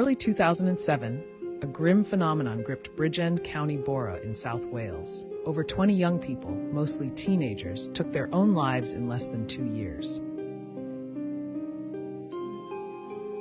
early 2007, a grim phenomenon gripped Bridgend County Borough in South Wales. Over 20 young people, mostly teenagers, took their own lives in less than 2 years.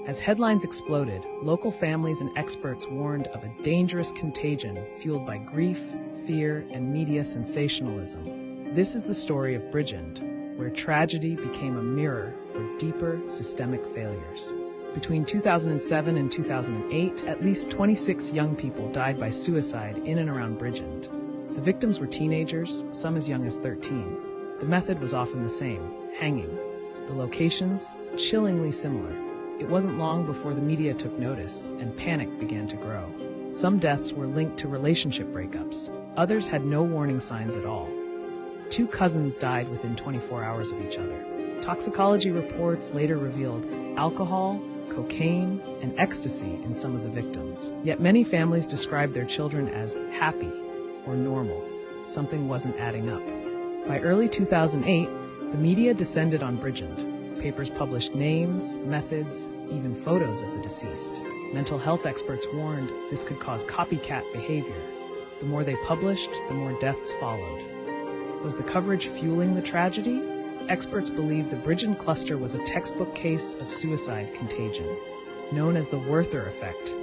As headlines exploded, local families and experts warned of a dangerous contagion fueled by grief, fear, and media sensationalism. This is the story of Bridgend, where tragedy became a mirror for deeper systemic failures. Between 2007 and 2008, at least 26 young people died by suicide in and around Bridgend. The victims were teenagers, some as young as 13. The method was often the same, hanging. The locations, chillingly similar. It wasn't long before the media took notice, and panic began to grow. Some deaths were linked to relationship breakups. Others had no warning signs at all. 2 cousins died within 24 hours of each other. Toxicology reports later revealed alcohol, cocaine, and ecstasy in some of the victims. Yet many families described their children as happy or normal. Something wasn't adding up. By early 2008, the media descended on Bridgend. Papers published names, methods, even photos of the deceased. Mental health experts warned this could cause copycat behavior. The more they published, the more deaths followed. Was the coverage fueling the tragedy? Experts believe the Bridgend cluster was a textbook case of suicide contagion, known as the Werther effect.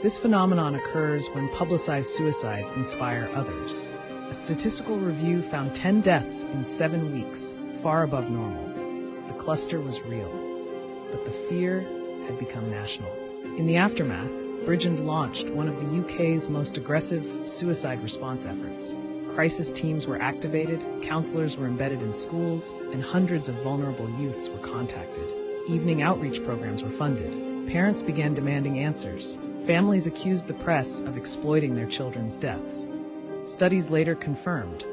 This phenomenon occurs when publicized suicides inspire others. A statistical review found 10 deaths in 7 weeks, far above normal. The cluster was real, but the fear had become national. In the aftermath, Bridgend launched one of the UK's most aggressive suicide response efforts. Crisis teams were activated, counselors were embedded in schools, and hundreds of vulnerable youths were contacted. Evening outreach programs were funded. Parents began demanding answers. Families accused the press of exploiting their children's deaths. Studies later confirmed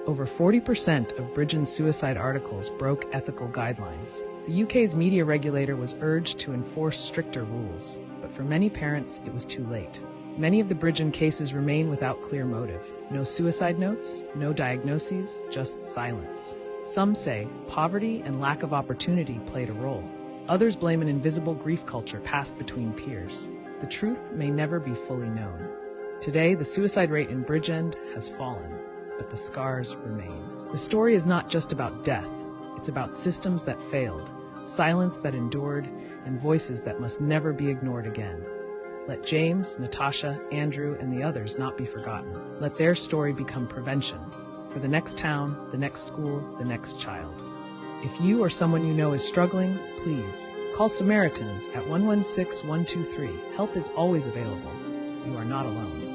over 40% of Bridgend's suicide articles broke ethical guidelines. The UK's media regulator was urged to enforce stricter rules, but for many parents, it was too late. Many of the Bridgend cases remain without clear motive. No suicide notes, no diagnoses, just silence. Some say poverty and lack of opportunity played a role. Others blame an invisible grief culture passed between peers. The truth may never be fully known. Today, the suicide rate in Bridgend has fallen, but the scars remain. The story is not just about death. It's about systems that failed, silence that endured, and voices that must never be ignored again. Let James, Natasha, Andrew, and the others not be forgotten. Let their story become prevention for the next town, the next school, the next child. If you or someone you know is struggling, please call Samaritans at 116-123. Help is always available. You are not alone.